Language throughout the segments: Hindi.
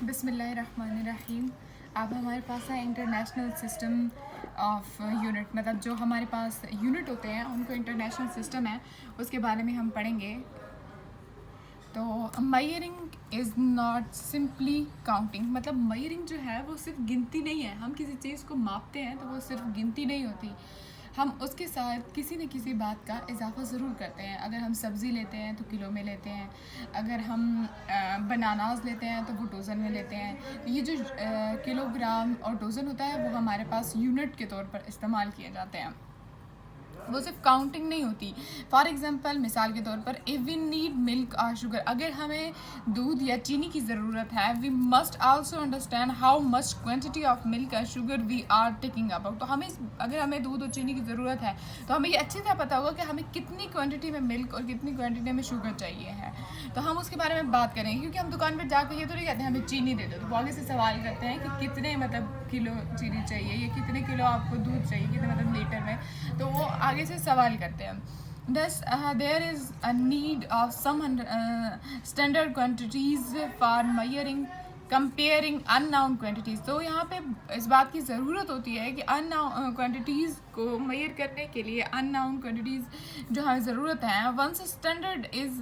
बिस्मिल्लाहिर्रहमानिर्रहीम। अब हमारे पास है इंटरनेशनल सिस्टम ऑफ यूनिट, मतलब जो हमारे पास यूनिट होते हैं उनको इंटरनेशनल सिस्टम है, उसके बारे में हम पढ़ेंगे। तो मयरिंग इज़ नॉट सिंपली काउंटिंग, मतलब मयरिंग जो है वो सिर्फ गिनती नहीं है। हम किसी चीज़ को मापते हैं तो वो सिर्फ गिनती नहीं होती, हम उसके साथ किसी न किसी बात का इजाफा ज़रूर करते हैं। अगर हम सब्ज़ी लेते हैं तो किलो में लेते हैं, अगर हम बनानास लेते हैं तो वो डोज़न में लेते हैं। ये जो किलोग्राम और डोज़न होता है वो हमारे पास यूनिट के तौर पर इस्तेमाल किए जाते हैं, वो सिर्फ काउंटिंग नहीं होती। फॉर एग्ज़ाम्पल, मिसाल के तौर पर, इफ़ वी नीड मिल्क और शुगर, अगर हमें दूध या चीनी की ज़रूरत है, we must also understand how much quantity of milk and sugar we are taking about. तो हमें अगर हमें दूध और चीनी की ज़रूरत है तो हमें ये अच्छी तरह पता होगा कि हमें कितनी क्वान्टिटी में मिल्क और कितनी क्वान्टिटी में शुगर चाहिए है, तो हम उसके बारे में बात करेंगे। क्योंकि हम दुकान पर जाकर ये तो नहीं कहते हैं हमें चीनी दे दो, तो वो आगे से सवाल करते हैं कि कितने मतलब किलो चीनी चाहिए या कितने किलो आपको दूध चाहिए, कितने मतलब लीटर में, तो वो आगे से सवाल करते हैं। Thus, there is a need of some standard quantities for measuring comparing unknown quantities. तो यहाँ पे इस बात की ज़रूरत होती है कि अननाउन क्वांटिटीज़ को मेजर करने के लिए अननाउन क्वांटिटीज़ जो हमें ज़रूरत है, once standard is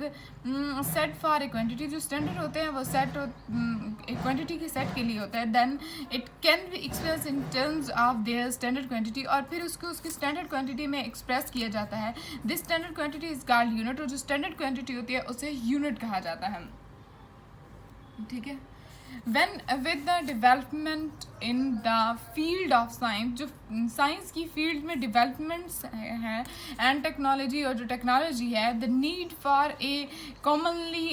set for a quantity, जो स्टैंडर्ड होते हैं वो सेट एक क्वांटिटी के सेट के लिए होता है, then it can be express in terms of their standard quantity, और फिर उसको उसकी स्टैंडर्ड क्वांटिटी में एक्सप्रेस किया जाता है। This standard quantity is called unit, और जो स्टैंडर्ड क्वांटिटी होती है उसे यूनिट कहा जाता है। ठीक है। When with the development in the field of science, जो साइंस की फील्ड में डेवलपमेंट्स हैं एंड टेक्नोलॉजी, और जो टेक्नोलॉजी है, the need for a commonly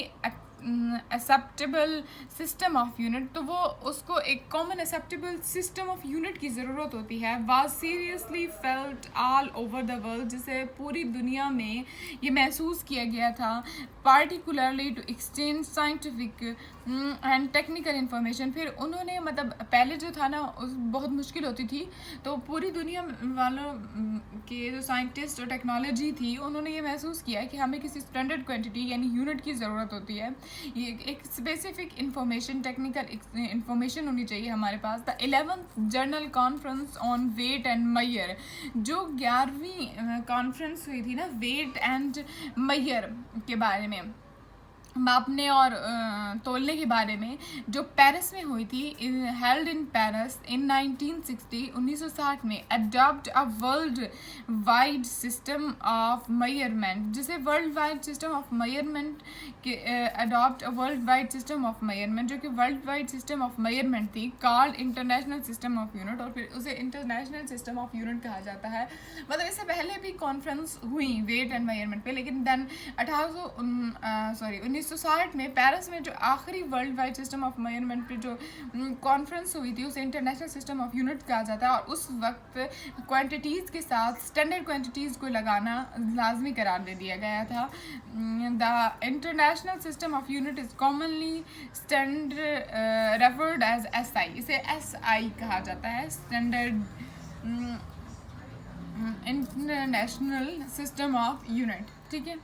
acceptable system of unit, तो वो उसको एक common acceptable system of unit की ज़रूरत होती है, was seriously felt all over the world, जिसे पूरी दुनिया में ये महसूस किया गया था, particularly to exchange scientific and technical information. फिर उन्होंने मतलब पहले जो था ना उस बहुत मुश्किल होती थी, तो पूरी दुनिया वालों के जो साइंटिस्ट और टेक्नोलॉजी थी उन्होंने ये महसूस किया कि हमें किसी स्टैंडर्ड क्वांटिटी यानी यूनिट की ज़रूरत होती है। ये एक स्पेसिफिक इंफॉर्मेशन, टेक्निकल इंफॉर्मेशन होनी चाहिए हमारे पास। The 11th general conference on weight and measures, जो 11वीं कॉन्फ्रेंस हुई थी ना वेट एंड मयर के बारे में, मापने और तोलने के बारे में, जो पेरिस में हुई थी, हेल्ड इन पेरिस इन 1960 में, adopt a world wide system of measurement, जिसे world wide system of measurement के adopt a world wide system of measurement, जो कि world wide system of measurement थी, called international system of unit, और फिर उसे इंटरनेशनल सिस्टम ऑफ यूनिट कहा जाता है। मतलब इससे पहले भी कॉन्फ्रेंस हुई वेट एंड मेजरमेंट पे, लेकिन देन 1960 में पेरिस में जो आखिरी world wide system of measurement पे जो कॉन्फ्रेंस हुई थी उसे इंटरनेशनल सिस्टम ऑफ यूनिट कहा जाता है, और उस वक्त क्वांटिटीज़ के साथ स्टैंडर्ड क्वांटिटीज़ को लगाना लाजमी करार दे दिया गया था। The international system of unit is commonly standard referred as SI, इसे SI कहा जाता है, standard international system of unit. ठीक है।